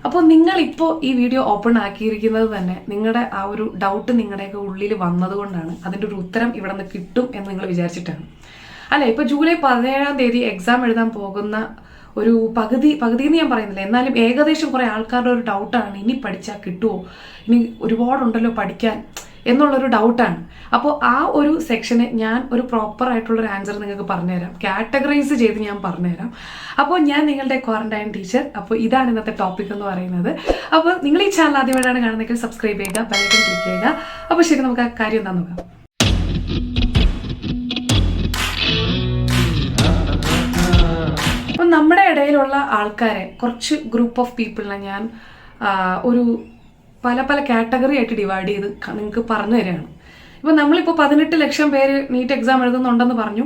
അപ്പോൾ നിങ്ങളിപ്പോൾ ഈ വീഡിയോ ഓപ്പൺ ആക്കിയിരിക്കുന്നത് തന്നെ നിങ്ങളുടെ ആ ഒരു ഡൗട്ട് നിങ്ങളുടെയൊക്കെ ഉള്ളിൽ വന്നതുകൊണ്ടാണ്. അതിൻ്റെ ഒരു ഉത്തരം ഇവിടെ നിന്ന് കിട്ടും എന്ന് നിങ്ങൾ വിചാരിച്ചിട്ടാണ്. അല്ലേ, ഇപ്പോൾ ജൂലൈ 17-ാം തീയതി എക്സാം എഴുതാൻ പോകുന്ന ഒരു പകുതി എന്ന് ഞാൻ പറയുന്നില്ല, എന്നാലും ഏകദേശം കുറേ ആൾക്കാരുടെ ഒരു ഡൗട്ടാണ്, ഇനി പഠിച്ചാൽ കിട്ടുമോ, ഇനി ഒരുപാടുണ്ടല്ലോ പഠിക്കാൻ എന്നുള്ളൊരു ഡൗട്ടാണ്. അപ്പോൾ ആ ഒരു സെക്ഷന് ഞാൻ ഒരു പ്രോപ്പർ ആയിട്ടുള്ളൊരു ആൻസർ നിങ്ങൾക്ക് പറഞ്ഞുതരാം, കാറ്റഗറൈസ് ചെയ്ത് ഞാൻ പറഞ്ഞുതരാം. അപ്പോൾ ഞാൻ നിങ്ങളുടെ ക്വാറന്റൈൻ ടീച്ചർ. അപ്പോൾ ഇതാണ് ഇന്നത്തെ ടോപ്പിക് എന്ന് പറയുന്നത്. അപ്പോൾ നിങ്ങൾ ഈ ചാനൽ ആദ്യമായിട്ടാണ് കാണുന്നതെങ്കിൽ സബ്സ്ക്രൈബ് ചെയ്യുക, ബെല്ലൈക്കൺ ക്ലിക്ക് ചെയ്യുക. അപ്പോൾ ശരി, നമുക്ക് ആ കാര്യം എന്താ നോക്കാം. അപ്പം നമ്മുടെ ഇടയിലുള്ള ആൾക്കാരെ കുറച്ച് ഗ്രൂപ്പ് ഓഫ് പീപ്പിളിനെ ഞാൻ ഒരു പല കാറ്റഗറി ആയിട്ട് ഡിവൈഡ് ചെയ്ത് നിങ്ങൾക്ക് പറഞ്ഞു തരികയാണ്. ഇപ്പം നമ്മളിപ്പോൾ 18 ലക്ഷം പേര് നീറ്റ് എക്സാം എഴുതുന്നുണ്ടെന്ന് പറഞ്ഞു.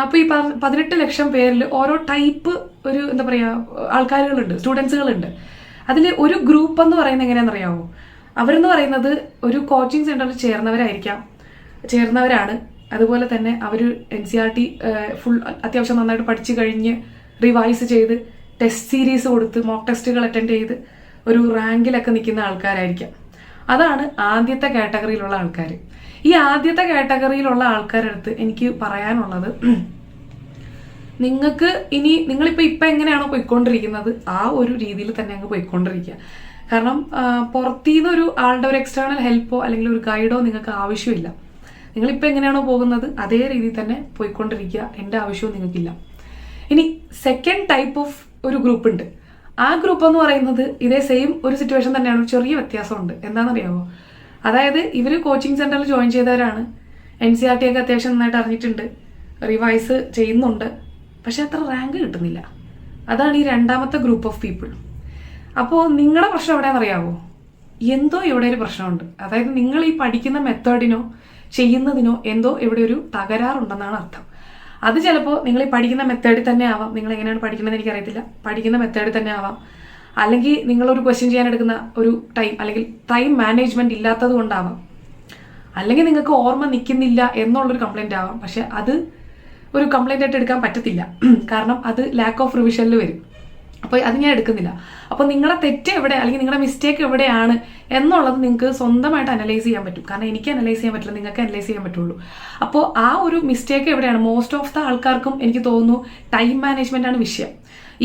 അപ്പോൾ ഈ 18 ലക്ഷം പേരിൽ ഓരോ ടൈപ്പ് ഒരു എന്താ പറയുക ആൾക്കാരുകളുണ്ട്, സ്റ്റുഡൻസുകളുണ്ട്. അതിൽ ഒരു ഗ്രൂപ്പ് എന്ന് പറയുന്നത് എങ്ങനെയാണെന്നറിയാമോ? അവരെന്ന് പറയുന്നത് ഒരു കോച്ചിങ് സെൻ്ററിൽ ചേർന്നവരാണ്. അതുപോലെ തന്നെ അവർ NCERT ഫുൾ അത്യാവശ്യം നന്നായിട്ട് പഠിച്ചു കഴിഞ്ഞ് റിവൈസ് ചെയ്ത് ടെസ്റ്റ് സീരീസ് കൊടുത്ത് മോക്ക് ടെസ്റ്റുകൾ അറ്റൻഡ് ചെയ്ത് ഒരു റാങ്കിലൊക്കെ നിൽക്കുന്ന ആൾക്കാരായിരിക്കാം. അതാണ് ആദ്യത്തെ കാറ്റഗറിയിലുള്ള ആൾക്കാർ. ഈ ആദ്യത്തെ കാറ്റഗറിയിലുള്ള ആൾക്കാരുടെ അടുത്ത് എനിക്ക് പറയാനുള്ളത്, നിങ്ങളിപ്പോൾ എങ്ങനെയാണോ പോയിക്കൊണ്ടിരിക്കുന്നത് ആ ഒരു രീതിയിൽ തന്നെ അങ്ങ് പോയിക്കൊണ്ടിരിക്കുക. കാരണം പുറത്തുനിന്ന് ഒരു ആളുടെ ഒരു എക്സ്റ്റേണൽ ഹെൽപ്പോ അല്ലെങ്കിൽ ഒരു ഗൈഡോ നിങ്ങൾക്ക് ആവശ്യമില്ല. നിങ്ങളിപ്പോൾ എങ്ങനെയാണോ പോകുന്നത് അതേ രീതിയിൽ തന്നെ പോയിക്കൊണ്ടിരിക്കുക. എൻ്റെ ആവശ്യവും നിങ്ങൾക്കില്ല. ഇനി സെക്കൻഡ് ടൈപ്പ് ഓഫ് ഒരു ഗ്രൂപ്പ് ഉണ്ട്. ആ ഗ്രൂപ്പ് എന്ന് പറയുന്നത് ഇതേ സെയിം ഒരു സിറ്റുവേഷൻ തന്നെയാണ്, ചെറിയ വ്യത്യാസമുണ്ട്. എന്താണെന്നറിയാമോ? അതായത് ഇവർ കോച്ചിങ് സെന്ററിൽ ജോയിൻ ചെയ്തവരാണ്, NCERT ഒക്കെ അത്യാവശ്യം നന്നായിട്ട് അറിഞ്ഞിട്ടുണ്ട്, റിവൈസ് ചെയ്യുന്നുണ്ട്, പക്ഷെ അത്ര റാങ്ക് കിട്ടുന്നില്ല. അതാണ് ഈ രണ്ടാമത്തെ ഗ്രൂപ്പ് ഓഫ് പീപ്പിൾ. അപ്പോൾ നിങ്ങളുടെ പ്രശ്നം എവിടെയാണെന്നറിയാമോ? എന്തോ ഇവിടെ ഒരു പ്രശ്നമുണ്ട്. അതായത് നിങ്ങൾ ഈ പഠിക്കുന്ന മെത്തേഡിനോ ചെയ്യുന്നതിനോ എന്തോ ഇവിടെ ഒരു തകരാറുണ്ടെന്നാണ് അർത്ഥം. അത് ചിലപ്പോൾ നിങ്ങൾ ഈ പഠിക്കുന്ന മെത്തേഡിൽ തന്നെ ആവാം. നിങ്ങൾ എങ്ങനെയാണ് പഠിക്കുന്നത് എനിക്കറിയത്തില്ല, പഠിക്കുന്ന മെത്തേഡിൽ തന്നെ ആവാം. അല്ലെങ്കിൽ നിങ്ങളൊരു ക്വസ്റ്റ്യൻ ചെയ്യാൻ എടുക്കുന്ന ഒരു ടൈം അല്ലെങ്കിൽ ടൈം മാനേജ്മെന്റ് ഇല്ലാത്തത് കൊണ്ടാവാം. അല്ലെങ്കിൽ നിങ്ങൾക്ക് ഓർമ്മ നിൽക്കുന്നില്ല എന്നുള്ളൊരു കംപ്ലൈന്റ് ആവാം. പക്ഷെ അത് ഒരു കംപ്ലൈന്റ് ആയിട്ട് എടുക്കാൻ പറ്റത്തില്ല, കാരണം അത് ലാക്ക് ഓഫ് റിവിഷനിൽ വരും. അപ്പോൾ അത് ഞാൻ എടുക്കുന്നില്ല. അപ്പോൾ നിങ്ങളുടെ തെറ്റ് എവിടെ അല്ലെങ്കിൽ നിങ്ങളുടെ മിസ്റ്റേക്ക് എവിടെയാണ് എന്നുള്ളത് നിങ്ങൾക്ക് സ്വന്തമായിട്ട് അനലൈസ് ചെയ്യാൻ പറ്റും. കാരണം എനിക്ക് അനലൈസ് ചെയ്യാൻ പറ്റില്ല, നിങ്ങൾക്ക് അനലൈസ് ചെയ്യാൻ പറ്റുള്ളൂ. അപ്പോൾ ആ ഒരു മിസ്റ്റേക്ക് എവിടെയാണ്? മോസ്റ്റ് ഓഫ് ദ ആൾക്കാർക്കും എനിക്ക് തോന്നുന്നു ടൈം മാനേജ്മെന്റ് ആണ് വിഷയം.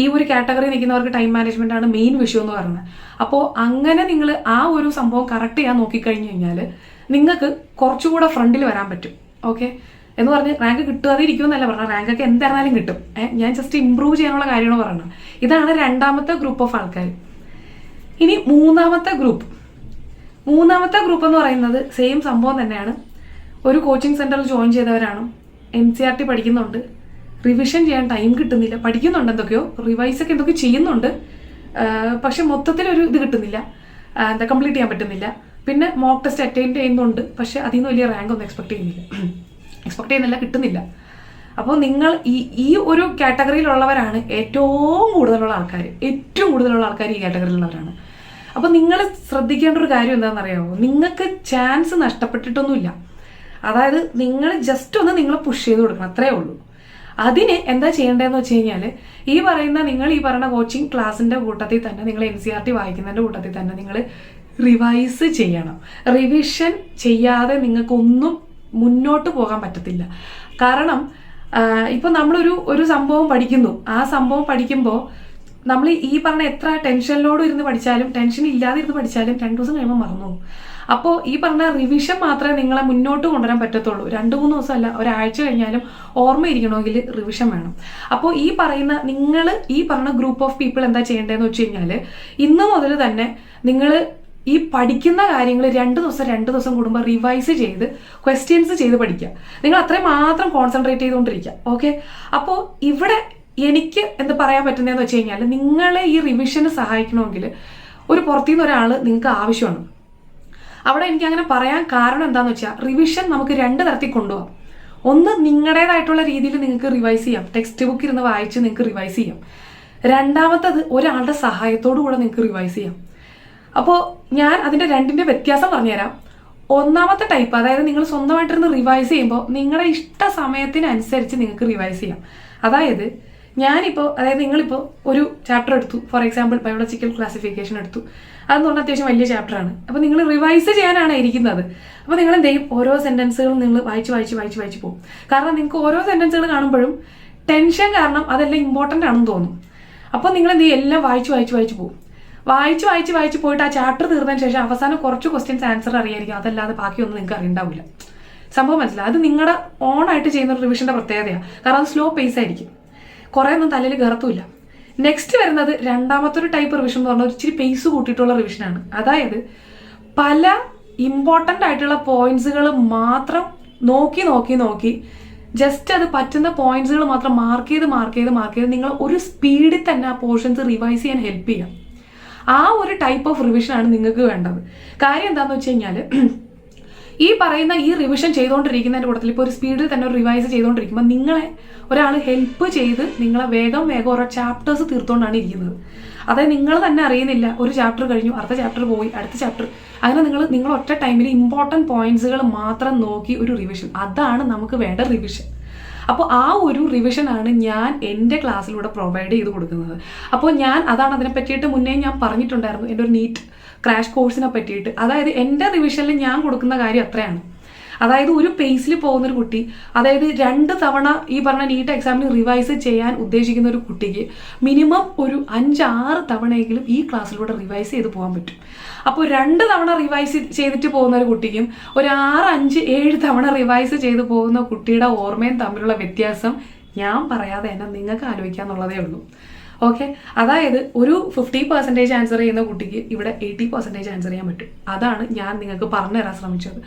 ഈ ഒരു കാറ്റഗറി നിൽക്കുന്നവർക്ക് ടൈം മാനേജ്മെന്റ് ആണ് മെയിൻ വിഷയം എന്ന് പറയുന്നത്. അപ്പോൾ അങ്ങനെ നിങ്ങൾ ആ ഒരു സംഭവം കറക്റ്റ് ചെയ്യാൻ നോക്കിക്കഴിഞ്ഞു കഴിഞ്ഞാൽ നിങ്ങൾക്ക് കുറച്ചുകൂടെ ഫ്രണ്ടിൽ വരാൻ പറ്റും. ഓക്കെ എന്ന് പറഞ്ഞ് റാങ്ക് കിട്ടാതെ ഇരിക്കുമെന്നല്ല പറഞ്ഞത്, റാങ്കൊക്കെ എന്തായിരുന്നാലും കിട്ടും. ഞാൻ ജസ്റ്റ് ഇമ്പ്രൂവ് ചെയ്യാനുള്ള കാര്യമാണ് പറയുന്നത്. ഇതാണ് രണ്ടാമത്തെ ഗ്രൂപ്പ് ഓഫ് ആൾക്കാർ. ഇനി മൂന്നാമത്തെ ഗ്രൂപ്പ് എന്ന് പറയുന്നത് സെയിം സംഭവം തന്നെയാണ്. ഒരു കോച്ചിങ് സെന്ററിൽ ജോയിൻ ചെയ്തവരാണ്, NCERT പഠിക്കുന്നുണ്ട്, റിവിഷൻ ചെയ്യാൻ ടൈം കിട്ടുന്നില്ല, പഠിക്കുന്നുണ്ട് എന്തൊക്കെയോ, റിവൈസ് ഒക്കെ എന്തൊക്കെ ചെയ്യുന്നുണ്ട്, പക്ഷെ മൊത്തത്തിലൊരു ഇത് കിട്ടുന്നില്ല, കംപ്ലീറ്റ് ചെയ്യാൻ പറ്റുന്നില്ല. പിന്നെ മോക്ക് ടെസ്റ്റ് അറ്റൻഡ് ചെയ്യുന്നുണ്ട്, പക്ഷെ അതിൽ നിന്ന് വലിയ റാങ്ക് ഒന്നും എക്സ്പെക്ട് ചെയ്യുന്നില്ല, കിട്ടുന്നില്ല. അപ്പോൾ നിങ്ങൾ ഈ ഒരു കാറ്റഗറിയിലുള്ളവരാണ് ഏറ്റവും കൂടുതലുള്ള ആൾക്കാർ ഈ കാറ്റഗറിയിലുള്ളവരാണ്. അപ്പോൾ നിങ്ങൾ ശ്രദ്ധിക്കേണ്ട ഒരു കാര്യം എന്താണെന്നറിയാമോ? നിങ്ങൾക്ക് ചാൻസ് നഷ്ടപ്പെട്ടിട്ടൊന്നുമില്ല. അതായത് നിങ്ങൾ ജസ്റ്റ് ഒന്ന് നിങ്ങളെ പുഷ് ചെയ്ത് കൊടുക്കണം, അത്രേ ഉള്ളൂ. അതിന് എന്താ ചെയ്യേണ്ടതെന്ന് വെച്ച് കഴിഞ്ഞാൽ ഈ പറയുന്ന കോച്ചിങ് ക്ലാസ്സിന്റെ കൂട്ടത്തിൽ തന്നെ നിങ്ങൾ NCERT വായിക്കുന്നതിന്റെ കൂട്ടത്തിൽ തന്നെ നിങ്ങൾ റിവൈസ് ചെയ്യണം. റിവിഷൻ ചെയ്യാതെ നിങ്ങൾക്കൊന്നും മുന്നോട്ട് പോകാൻ പറ്റത്തില്ല. കാരണം ഇപ്പൊ നമ്മളൊരു സംഭവം പഠിക്കുന്നു, ആ സംഭവം പഠിക്കുമ്പോൾ നമ്മൾ ഈ പറഞ്ഞ എത്ര ടെൻഷനിലോട് ഇരുന്ന് പഠിച്ചാലും ടെൻഷൻ ഇല്ലാതെ ഇരുന്ന് പഠിച്ചാലും 2 ദിവസം കഴിയുമ്പോൾ മറന്നു പോകും. അപ്പോൾ ഈ പറഞ്ഞ റിവിഷൻ മാത്രമേ നിങ്ങളെ മുന്നോട്ട് കൊണ്ടുവരാൻ പറ്റത്തുള്ളൂ. 2-3 ദിവസമല്ല, ഒരാഴ്ച കഴിഞ്ഞാലും ഓർമ്മയിരിക്കണമെങ്കിൽ റിവിഷൻ വേണം. അപ്പോൾ ഈ പറഞ്ഞ ഗ്രൂപ്പ് ഓഫ് പീപ്പിൾ എന്താ ചെയ്യേണ്ടതെന്ന് വെച്ച് കഴിഞ്ഞാൽ ഇന്ന് മുതൽ തന്നെ നിങ്ങൾ ഈ പഠിക്കുന്ന കാര്യങ്ങൾ 2 ദിവസം കൂടുമ്പോൾ റിവൈസ് ചെയ്ത് ക്വസ്റ്റ്യൻസ് ചെയ്ത് പഠിക്കുക. നിങ്ങൾ അത്രയും മാത്രം കോൺസെൻട്രേറ്റ് ചെയ്തുകൊണ്ടിരിക്കുക. ഓക്കെ, അപ്പോൾ ഇവിടെ എനിക്ക് എന്ത് പറയാൻ പറ്റുന്നതെന്ന് വെച്ച് കഴിഞ്ഞാൽ നിങ്ങളെ ഈ റിവിഷന് സഹായിക്കണമെങ്കിൽ ഒരു പുറത്തുനിന്ന് ഒരാൾ നിങ്ങൾക്ക് ആവശ്യമാണ്. അവിടെ എനിക്ക് അങ്ങനെ പറയാൻ കാരണം എന്താണെന്ന് വെച്ചാൽ റിവിഷൻ നമുക്ക് 2 തരത്തിൽ കൊണ്ടുപോകാം. ഒന്ന്, നിങ്ങളുടേതായിട്ടുള്ള രീതിയിൽ നിങ്ങൾക്ക് റിവൈസ് ചെയ്യാം, ടെക്സ്റ്റ് ബുക്ക് ഇരുന്ന് വായിച്ച് നിങ്ങൾക്ക് റിവൈസ് ചെയ്യാം. രണ്ടാമത്തത് ഒരാളുടെ സഹായത്തോടു കൂടെ നിങ്ങൾക്ക് റിവൈസ് ചെയ്യാം. അപ്പോൾ ഞാൻ അതിൻ്റെ രണ്ടിൻ്റെ വ്യത്യാസം പറഞ്ഞുതരാം. ഒന്നാമത്തെ ടൈപ്പ്, അതായത് നിങ്ങൾ സ്വന്തമായിട്ടിരുന്ന് റിവൈസ് ചെയ്യുമ്പോൾ നിങ്ങളുടെ ഇഷ്ട സമയത്തിനനുസരിച്ച് നിങ്ങൾക്ക് റിവൈസ് ചെയ്യാം. അതായത് ഞാനിപ്പോൾ അതായത് നിങ്ങളിപ്പോൾ ഒരു ചാപ്റ്റർ എടുത്തു, ഫോർ എക്സാമ്പിൾ ബയോളജിക്കൽ ക്ലാസിഫിക്കേഷൻ എടുത്തു, അതെന്ന് പറഞ്ഞാൽ അത്യാവശ്യം വലിയ ചാപ്റ്ററാണ്. അപ്പോൾ നിങ്ങൾ റിവൈസ് ചെയ്യാനാണ് ഇരിക്കുന്നത്. അപ്പോൾ നിങ്ങൾ എന്ത് ചെയ്യും, ഓരോ സെൻറ്റൻസുകളും നിങ്ങൾ വായിച്ച് പോകും. കാരണം നിങ്ങൾക്ക് ഓരോ സെൻറ്റൻസുകൾ കാണുമ്പോഴും ടെൻഷൻ കാരണം അതെല്ലാം ഇമ്പോർട്ടൻ്റ് ആണെന്ന് തോന്നും. അപ്പോൾ നിങ്ങൾ എന്ത് ചെയ്യും, എല്ലാം വായിച്ച് പോകും. വായിച്ച് പോയിട്ട് ആ ചാപ്റ്റർ തീർന്നതിന് ശേഷം അവസാനം കുറച്ച് ക്വസ്റ്റ്യൻസ് ആൻസർ അറിയായിരിക്കും, അതല്ലാതെ ബാക്കിയൊന്നും നിങ്ങൾക്ക് അറിയണ്ടാവില്ല. സംഭവം മനസ്സിലാവും. അത് നിങ്ങളുടെ ഓണായിട്ട് ചെയ്യുന്ന ഒരു റിവിഷൻ്റെ പ്രത്യേകതയാണ്. കാരണം അത് സ്ലോ പേസ് ആയിരിക്കും, കുറേ ഒന്നും തലയിൽ കയറത്തുമില്ല. നെക്സ്റ്റ് വരുന്നത് രണ്ടാമത്തെ ഒരു ടൈപ്പ് റിവിഷൻ എന്ന് പറഞ്ഞാൽ ഇച്ചിരി പേസ് കൂട്ടിയിട്ടുള്ള റിവിഷനാണ്. അതായത് പല ഇമ്പോർട്ടൻ്റ് ആയിട്ടുള്ള പോയിന്റ്സുകൾ മാത്രം നോക്കി ജസ്റ്റ് അത് പറ്റുന്ന പോയിന്റ്സുകൾ മാത്രം മാർക്ക് ചെയ്ത് നിങ്ങൾ ഒരു സ്പീഡിൽ തന്നെ ആ പോർഷൻസ് റിവൈസ് ചെയ്യാൻ ഹെൽപ്പ് ചെയ്യാം. ആ ഒരു ടൈപ്പ് ഓഫ് റിവിഷനാണ് നിങ്ങൾക്ക് വേണ്ടത്. കാര്യം എന്താണെന്ന് വെച്ച് കഴിഞ്ഞാൽ, ഈ പറയുന്ന ഈ റിവിഷൻ ചെയ്തുകൊണ്ടിരിക്കുന്നതിൻ്റെ കൂട്ടത്തിൽ ഇപ്പോൾ ഒരു സ്പീഡിൽ തന്നെ ഒരു റിവൈസ് ചെയ്തുകൊണ്ടിരിക്കുമ്പോൾ നിങ്ങളെ ഒരാൾ ഹെൽപ്പ് ചെയ്ത് നിങ്ങളെ വേഗം ഓരോ ചാപ്റ്റേഴ്സ് തീർത്തുകൊണ്ടാണ് ഇരിക്കുന്നത്. അതായത് നിങ്ങൾ തന്നെ അറിയുന്നില്ല, ഒരു ചാപ്റ്റർ കഴിഞ്ഞു, അടുത്ത ചാപ്റ്റർ പോയി, അടുത്ത ചാപ്റ്റർ, അങ്ങനെ നിങ്ങൾ ഒറ്റ ടൈമിൽ ഇമ്പോർട്ടൻറ്റ് പോയിന്റ്സുകൾ മാത്രം നോക്കി ഒരു റിവിഷൻ, അതാണ് നമുക്ക് വേണ്ട റിവിഷൻ. അപ്പോൾ ആ ഒരു റിവിഷനാണ് ഞാൻ എൻ്റെ ക്ലാസ്സിലൂടെ പ്രൊവൈഡ് ചെയ്ത് കൊടുക്കുന്നത്. അപ്പോൾ അതാണ് അതിനെ പറ്റിയിട്ട് മുന്നേ ഞാൻ പറഞ്ഞിട്ടുണ്ടായിരുന്നു, എൻ്റെ ഒരു നീറ്റ് ക്രാഷ് കോഴ്സിനെ പറ്റിയിട്ട്. അതായത് എൻ്റെ റിവിഷനിൽ ഞാൻ കൊടുക്കുന്ന കാര്യം അത്രയാണ്. അതായത് ഒരു പേസിൽ പോകുന്നൊരു കുട്ടി, അതായത് 2 തവണ ഈ പറഞ്ഞ നീറ്റ് എക്സാമിന് റിവൈസ് ചെയ്യാൻ ഉദ്ദേശിക്കുന്ന ഒരു കുട്ടിക്ക് മിനിമം ഒരു 5-6 തവണയെങ്കിലും ഈ ക്ലാസ്സിലൂടെ റിവൈസ് ചെയ്ത് പോകാൻ പറ്റും. അപ്പോൾ 2 തവണ റിവൈസ് ചെയ്തിട്ട് പോകുന്ന ഒരു കുട്ടിക്കും ഒരു 6, 5, 7 തവണ റിവൈസ് ചെയ്ത് പോകുന്ന കുട്ടിയുടെ ഓർമ്മയും തമ്മിലുള്ള വ്യത്യാസം ഞാൻ പറയാതെ തന്നെ നിങ്ങൾക്ക് ആലോചിക്കാന്നുള്ളതേ ഉള്ളൂ. ഓക്കെ, അതായത് ഒരു 50% ആൻസർ ചെയ്യുന്ന കുട്ടിക്ക് ഇവിടെ 80% ആൻസർ ചെയ്യാൻ പറ്റും. അതാണ് ഞാൻ നിങ്ങൾക്ക് പറഞ്ഞു തരാൻ ശ്രമിച്ചത്.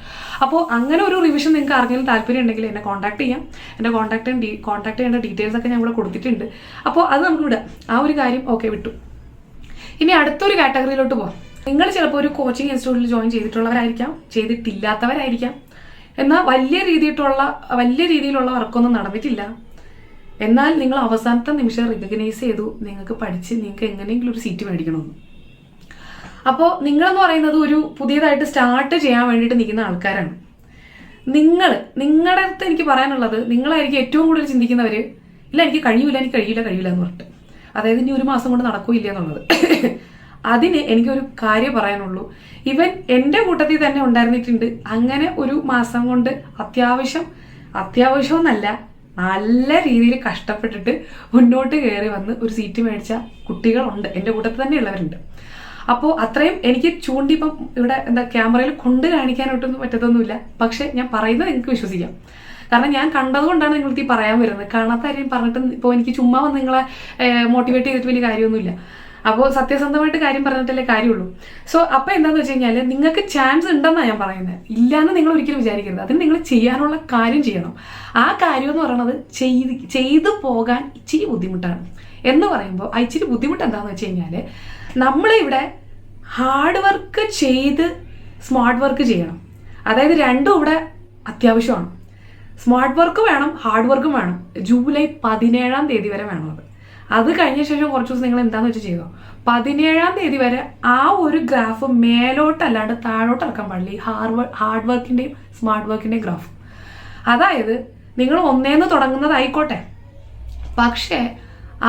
അപ്പോൾ അങ്ങനെ ഒരു റിവിഷൻ നിങ്ങൾക്ക് ആർക്കെങ്കിലും താല്പര്യം ഉണ്ടെങ്കിൽ എന്നെ കോൺടാക്ട് ചെയ്യാം. എൻ്റെ കോൺടാക്ട് ചെയ്യേണ്ട ഡീറ്റെയിൽസ് ഒക്കെ ഞാൻ ഇവിടെ കൊടുത്തിട്ടുണ്ട്. അപ്പോൾ അത് നമുക്ക് വിടാം. ആ ഒരു കാര്യം ഓക്കെ, വിട്ടു. ഇനി അടുത്തൊരു കാറ്റഗറിയിലോട്ട് പോകാം. നിങ്ങൾ ചിലപ്പോൾ ഒരു കോച്ചിങ് ഇൻസ്റ്റിറ്റ്യൂട്ടിൽ ജോയിൻ ചെയ്തിട്ടുള്ളവരായിരിക്കാം, ചെയ്തിട്ടില്ലാത്തവരായിരിക്കാം. എന്നാൽ വലിയ രീതിയിലുള്ള വർക്കൊന്നും നടന്നിട്ടില്ല. എന്നാൽ നിങ്ങൾ അവസാനത്തെ നിമിഷം റിക്കഗ്നൈസ് ചെയ്തു, നിങ്ങൾക്ക് പഠിച്ച് നിങ്ങൾക്ക് എങ്ങനെയെങ്കിലും ഒരു സീറ്റ് മേടിക്കണമെന്ന്. അപ്പോൾ നിങ്ങളെന്ന് പറയുന്നത് ഒരു പുതിയതായിട്ട് സ്റ്റാർട്ട് ചെയ്യാൻ വേണ്ടിയിട്ട് നിൽക്കുന്ന ആൾക്കാരാണ്. നിങ്ങളുടെ അടുത്ത് എനിക്ക് പറയാനുള്ളത്, നിങ്ങളായിരിക്കും ഏറ്റവും കൂടുതൽ ചിന്തിക്കുന്നവർ, ഇല്ല എനിക്ക് കഴിയൂല എന്ന് പറഞ്ഞിട്ട്, അതായത് ഇനി 1 മാസം കൊണ്ട് നടക്കൂല്ല എന്നുള്ളത്. അതിന് എനിക്കൊരു കാര്യം പറയാനുള്ളൂ. ഇവൻ എൻ്റെ കൂട്ടത്തിൽ തന്നെ ഉണ്ടായിരുന്നിട്ടുണ്ട് അങ്ങനെ 1 മാസം കൊണ്ട് അത്യാവശ്യമൊന്നല്ല, നല്ല രീതിയിൽ കഷ്ടപ്പെട്ടിട്ട് മുന്നോട്ട് കയറി വന്ന് ഒരു സീറ്റ് മേടിച്ച കുട്ടികളുണ്ട്, എൻ്റെ കൂട്ടത്തിൽ തന്നെ ഉള്ളവരുണ്ട്. അപ്പോൾ അത്രയും എനിക്ക് ഇപ്പം ഇവിടെ ക്യാമറയിൽ കൊണ്ട് കാണിക്കാനായിട്ടൊന്നും പറ്റത്തൊന്നുമില്ല. പക്ഷെ ഞാൻ പറയുന്നത് നിങ്ങൾക്ക് വിശ്വസിക്കാം. കാരണം ഞാൻ കണ്ടതുകൊണ്ടാണ് നിങ്ങൾക്ക് ഈ പറയാൻ വരുന്നത്. കാണാത്ത കാര്യം പറഞ്ഞിട്ട് ഇപ്പോൾ എനിക്ക് ചുമ്മാ വന്ന് നിങ്ങളെ മോട്ടിവേറ്റ് ചെയ്തിട്ട് വലിയ കാര്യമൊന്നുമില്ല. അപ്പോൾ സത്യസന്ധമായിട്ട് കാര്യം പറഞ്ഞിട്ടല്ലേ കാര്യമുള്ളൂ. സോ അപ്പോൾ എന്താണെന്ന് വെച്ച് കഴിഞ്ഞാൽ, നിങ്ങൾക്ക് ചാൻസ് ഉണ്ടെന്നാണ് ഞാൻ പറയുന്നത്, ഇല്ലയെന്ന് നിങ്ങൾ ഒരിക്കലും വിചാരിക്കരുത്. അതിന് നിങ്ങൾ ചെയ്യാനുള്ള കാര്യം ചെയ്യണം. ആ കാര്യം എന്ന് പറയുന്നത് ചെയ്തു പോകാൻ ഇച്ചിരി ബുദ്ധിമുട്ടാണ്. എന്ന് പറയുമ്പോൾ ആ ഇച്ചിരി ബുദ്ധിമുട്ട് എന്താണെന്ന് വെച്ച് കഴിഞ്ഞാൽ, നമ്മളിവിടെ ഹാർഡ് വർക്ക് ചെയ്ത് സ്മാർട്ട് വർക്ക് ചെയ്യണം. അതായത് രണ്ടും ഇവിടെ അത്യാവശ്യമാണ്. സ്മാർട്ട് വർക്ക് വേണം, ഹാർഡ് വർക്കും വേണം. ജൂലൈ 17-ാം തീയതി വരെ വേണം. അത് കഴിഞ്ഞ ശേഷം കുറച്ച് ദിവസം നിങ്ങൾ എന്താണെന്ന് വെച്ചാൽ ചെയ്തോ. 17-ാം തീയതി വരെ ആ ഒരു ഗ്രാഫ് മേലോട്ടല്ലാണ്ട് താഴോട്ട് ഇറക്കാൻ പാടില്ല. ഈ ഹാർഡ് വർക്കിൻ്റെയും സ്മാർട്ട് വർക്കിൻ്റെയും ഗ്രാഫ്. അതായത് നിങ്ങൾ 1-ന്ന് തുടങ്ങുന്നതായിക്കോട്ടെ, പക്ഷേ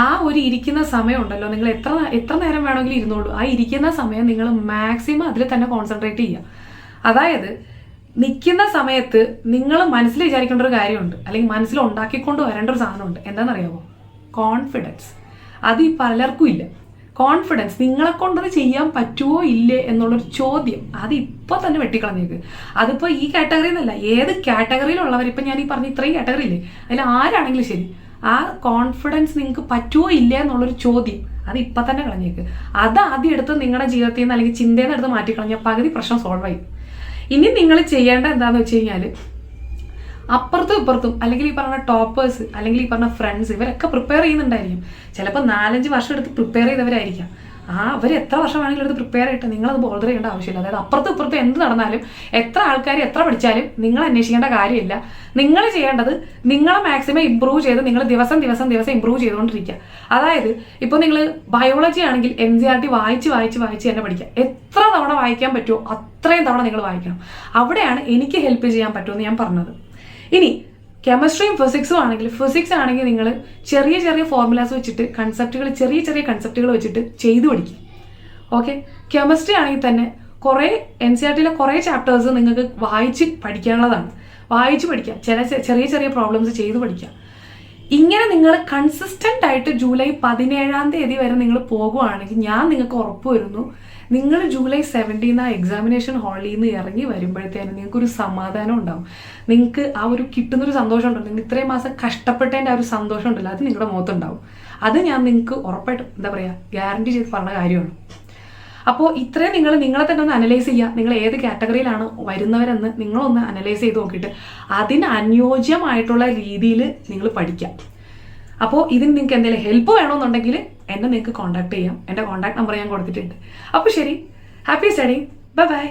ആ ഒരു ഇരിക്കുന്ന സമയം ഉണ്ടല്ലോ, നിങ്ങൾ എത്ര നേരം വേണമെങ്കിലും ഇരുന്നോളൂ. ആ ഇരിക്കുന്ന സമയം നിങ്ങൾ മാക്സിമം അതിൽ തന്നെ കോൺസെൻട്രേറ്റ് ചെയ്യുക. അതായത് നിൽക്കുന്ന സമയത്ത് നിങ്ങൾ മനസ്സിൽ വിചാരിക്കേണ്ട ഒരു കാര്യമുണ്ട്, അല്ലെങ്കിൽ മനസ്സിൽ ഉണ്ടാക്കിക്കൊണ്ട് വരേണ്ട ഒരു സാധനമുണ്ട്. എന്താണെന്നറിയാമോ? കോൺഫിഡൻസ്. അത് ഈ പലർക്കും ഇല്ല. കോൺഫിഡൻസ്, നിങ്ങളെ കൊണ്ടത് ചെയ്യാൻ പറ്റുമോ ഇല്ലേ എന്നുള്ളൊരു ചോദ്യം, അത് ഇപ്പോൾ തന്നെ വെട്ടിക്കളഞ്ഞേക്ക്. അതിപ്പോൾ ഈ കാറ്റഗറി എന്നല്ല, ഏത് കാറ്റഗറിയിലുള്ളവർ, ഇപ്പം ഞാൻ ഈ പറഞ്ഞ ഇത്രയും കാറ്റഗറി ഇല്ലേ, അതിൽ ആരാണെങ്കിലും ശരി, ആ കോൺഫിഡൻസ് നിങ്ങൾക്ക് പറ്റുമോ ഇല്ല എന്നുള്ളൊരു ചോദ്യം അത് ഇപ്പം തന്നെ കളഞ്ഞേക്ക്. അത് ആദ്യം എടുത്ത് നിങ്ങളുടെ ജീവിതത്തിൽ നിന്ന് അല്ലെങ്കിൽ ചിന്തയിൽ നിന്ന് എടുത്ത് മാറ്റിക്കളഞ്ഞാൽ പകുതി പ്രശ്നം സോൾവ് ആയി. ഇനി നിങ്ങൾ ചെയ്യേണ്ട എന്താണെന്ന് വെച്ച് കഴിഞ്ഞാൽ, അപ്പുറത്തും ഇപ്പുറത്തും അല്ലെങ്കിൽ ഈ പറഞ്ഞ ടോപ്പേഴ്സ് അല്ലെങ്കിൽ ഈ പറഞ്ഞ ഫ്രണ്ട്സ്, ഇവരൊക്കെ പ്രിപ്പയർ ചെയ്യുന്നുണ്ടായിരിക്കും. ചിലപ്പോൾ 4-5 വർഷം എടുത്ത് പ്രിപ്പയർ ചെയ്തവരായിരിക്കാം. അവർ എത്ര വർഷം വേണമെങ്കിലും എടുത്ത് പ്രിപ്പയർ ചെയ്തിട്ട് നിങ്ങളത് ബോൾഡർ ചെയ്യേണ്ട ആവശ്യമില്ല. അതായത് അപ്പുറത്തും ഇപ്പുറത്തും എന്ത് നടന്നാലും, എത്ര ആൾക്കാർ എത്ര പഠിച്ചാലും നിങ്ങൾ അന്വേഷിക്കേണ്ട കാര്യമില്ല. നിങ്ങൾ ചെയ്യേണ്ടത് നിങ്ങളെ മാക്സിമം ഇമ്പ്രൂവ് ചെയ്ത് നിങ്ങൾ ദിവസം ഇമ്പ്രൂവ് ചെയ്തുകൊണ്ടിരിക്കുക. അതായത് ഇപ്പോൾ നിങ്ങൾ ബയോളജി ആണെങ്കിൽ NCERT വായിച്ച് തന്നെ പഠിക്കുക. എത്ര തവണ വായിക്കാൻ പറ്റുമോ അത്രയും തവണ നിങ്ങൾ വായിക്കണം. അവിടെയാണ് എനിക്ക് ഹെൽപ്പ് ചെയ്യാൻ പറ്റുമെന്ന് ഞാൻ പറഞ്ഞത്. ഇനി കെമിസ്ട്രിയും ഫിസിക്സും ആണെങ്കിൽ, ഫിസിക്സ് ആണെങ്കിൽ നിങ്ങൾ ചെറിയ ചെറിയ ഫോർമുലാസ് വെച്ചിട്ട് ചെറിയ ചെറിയ കൺസെപ്റ്റുകൾ വെച്ചിട്ട് ചെയ്തു പഠിക്കും. ഓക്കെ. കെമിസ്ട്രി ആണെങ്കിൽ തന്നെ കുറേ NCERTയിലെ കുറേ ചാപ്റ്റേഴ്സ് നിങ്ങൾക്ക് വായിച്ച് പഠിക്കാനുള്ളതാണ്. വായിച്ച് പഠിക്കാം, ചെറിയ ചെറിയ പ്രോബ്ലംസ് ചെയ്ത് പഠിക്കാം. ഇങ്ങനെ നിങ്ങൾ കൺസിസ്റ്റൻ്റ് ആയിട്ട് ജൂലൈ 17-ാം തീയതി വരെ നിങ്ങൾ പോകുവാണെങ്കിൽ ഞാൻ നിങ്ങൾക്ക് ഉറപ്പ് വരുന്നു, നിങ്ങൾ ജൂലൈ 17 ആ എക്സാമിനേഷൻ ഹാളിൽ നിന്ന് ഇറങ്ങി വരുമ്പോഴത്തേനും നിങ്ങൾക്കൊരു സമാധാനം ഉണ്ടാവും. നിങ്ങൾക്ക് ആ ഒരു കിട്ടുന്നൊരു സന്തോഷം ഉണ്ടല്ലോ, നിങ്ങൾ ഇത്രയും മാസം കഷ്ടപ്പെട്ടതിൻ്റെ ആ ഒരു സന്തോഷം ഉണ്ടല്ലോ, അത് നിങ്ങളുടെ മുഖത്തുണ്ടാവും. അത് ഞാൻ നിങ്ങൾക്ക് ഉറപ്പായിട്ടും എന്താ പറയുക, ഗ്യാരണ്ടി ചെയ്ത് പറഞ്ഞ കാര്യമാണ്. അപ്പോൾ ഇത്രയും നിങ്ങളെ തന്നെ ഒന്ന് അനലൈസ് ചെയ്യുക. നിങ്ങൾ ഏത് കാറ്റഗറിയിലാണ് വരുന്നവരെന്ന് നിങ്ങളൊന്ന് അനലൈസ് ചെയ്ത് നോക്കിയിട്ട് അതിന് അനുയോജ്യമായിട്ടുള്ള രീതിയിൽ നിങ്ങൾ പഠിക്കാം. അപ്പോൾ ഇതിന് നിങ്ങൾക്ക് എന്തെങ്കിലും ഹെൽപ്പ് വേണമെന്നുണ്ടെങ്കിൽ എന്നെ നിങ്ങൾക്ക് കോൺടാക്ട് ചെയ്യാം. എൻ്റെ കോൺടാക്ട് നമ്പർ ഞാൻ കൊടുത്തിട്ടുണ്ട്. അപ്പോൾ ശരി, ഹാപ്പി സ്റ്റഡി, ബൈ ബൈ.